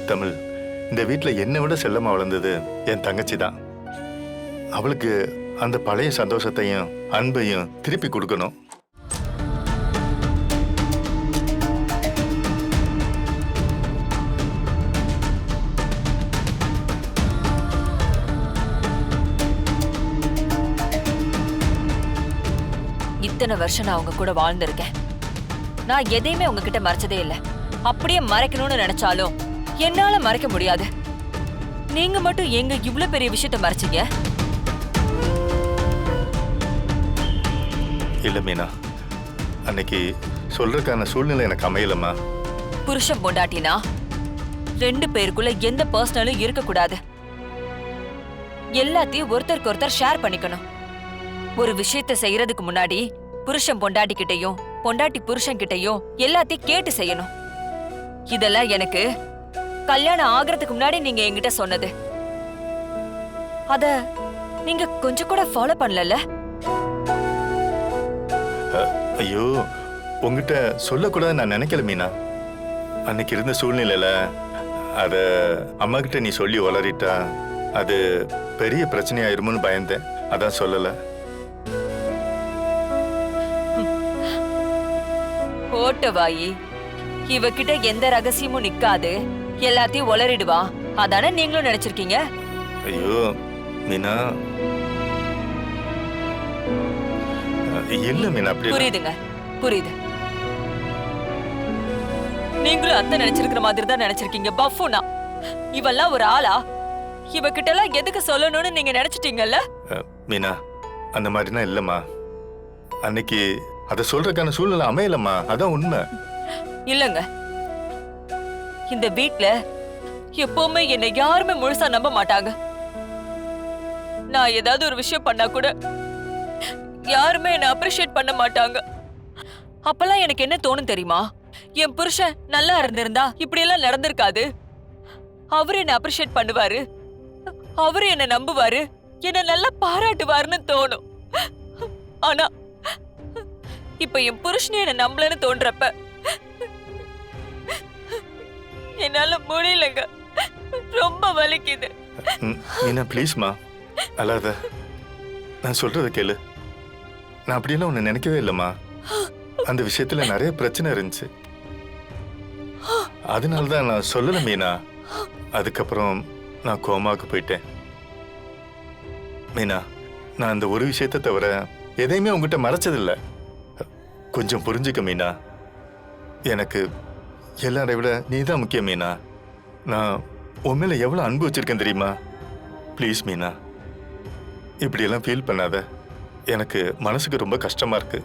தமிழ், இந்த வீட்டில் என்னை விட செல்லமா வளர்ந்தது என் தங்கச்சி தான். அவளுக்கு அந்த பழைய சந்தோஷத்தையும் அன்பையும் திருப்பி கொடுக்கணும். இத்தனை வருஷம் நான் உங்க கூட வாழ்ந்திருக்கேன். நான் எதையுமே உங்ககிட்ட மறைச்சதே இல்லை. அப்படியே மறைக்கணும்னு நினைச்சாலும் என்னால மறைக்க முடியாது. நீங்க மட்டும் எங்க இவ்ளோ பெரிய விஷயத்த மறைச்சீங்க? இல்ல மீனா, அன்னைக்கு சொல்றதுக்கான சூழ்நிலை எனக்கு அமையலம்மா. புருஷன் பொண்டாட்டினா 2 பேருக்குள்ள எந்த பர்சனலும் இருக்கக்கூடாது. எல்லாத்தையும் ஒருத்தருக்கு ஒருத்தர் ஷேர் பண்ணிக்கணும். ஒரு விஷயத்த செய்யறதுக்கு முன்னாடி புருஷன் பொண்டாட்டி கிட்டையும் பொண்டாட்டி புருஷன் கிட்டையும் எல்லாத்தையும் கேட்டு செய்யணும். இதெல்லாம் எனக்கு கல்யாணம் ஆகிறதுக்கு முன்னாடி நீங்க என்கிட்ட சொன்னது. அத நீங்க கொஞ்சம் கூட ஃபாலோ பண்ணல. ஐயோ, உங்ககிட்ட சொல்லக்கூடாது நான் நினைக்கல மீனா. அன்னைக்கு இருந்த சூழ்நிலையில அத அம்மா கிட்ட நீ சொல்லி வளரிட்டா அது பெரிய பிரச்சனையாயிருமோன்னு பயந்தேன். அதான் சொல்லல. ஓட்டவாயி, இவகிட்ட எந்த ரகசியமும் நிக்காது, எல்லாத்தையும் உளறிடுவா. அதானே நீங்களும் நினைச்சிருக்கீங்க? ஐயோ மீனா, இல்ல மீனா, அப்படி புரியுதுங்க, புரியுது. நீங்களும் அத்தை நினைச்சிருக்கிற மாதிரி தான் நினைச்சிருக்கீங்க. பஃபுனா இவெல்லாம் ஒரு ஆளா? இவகிட்ட எல்லாம் எதுக்கு சொல்லணும்னு நீங்க நினைச்சிட்டீங்கல்ல? மீனா, அந்த மாதிரினா இல்லம்மா. அன்னைக்கு அத சொல்றதுக்கான சூழ்நிலை அமையலம்மா. அதான் உண்மை. இல்லங்க, இந்த வீட்ல எப்பவுமே என்னை யாருமே முழுசா நம்ப மாட்டாங்க. நான் ஏதாவது ஒரு விஷயம் பண்ணா கூட யாருமே என்ன அப்ரிஷியேட் பண்ண மாட்டாங்க. அப்பெல்லாம் எனக்கு என்ன தோணும் தெரியுமா? என் புருஷன் நல்லா இருந்திருந்தா இப்படி எல்லாம் நடந்திருக்காது. அவரு என்ன அப்ரிஷியேட் பண்ணுவாரு, அவரு என்ன நம்புவாரு, என்ன நல்லா பாராட்டுவாருன்னு தோணும். ஆனா இப்ப என் புருஷன் என்ன நம்பலன்னு தோன்றப்ப என்னால முடியலங்க. ரொம்ப வலிக்குது. மீனா ப்ளீஸ்மா, அல்லாத. நான் சொல்றத கேளு. நான் அப்படியெல்லாம் உன்னை நினைக்கவே இல்லைம்மா. அந்த விஷயத்துல நிறைய பிரச்சனை இருந்துச்சு. அதனாலதான் நான் சொல்லல மீனா. அதுக்கப்புறம் நான் கோமாவுக்கு போயிட்டேன். மீனா, நான் அந்த ஒரு விஷயத்தை தவிர எதையுமே உங்ககிட்ட மறைச்சதில்லை. கொஞ்சம் புரிஞ்சுக்க மீனா. எனக்கு எல்லாரை விட நீதான் முக்கியம் மீனா. நான் உன் மேல எவ்வளவு அன்பு வச்சிருக்கேன் தெரியுமா? ப்ளீஸ் மீனா, இப்படியெல்லாம் ஃபீல் பண்ணாத. எனக்கு மனசுக்கு ரொம்ப கஷ்டமா இருக்கு.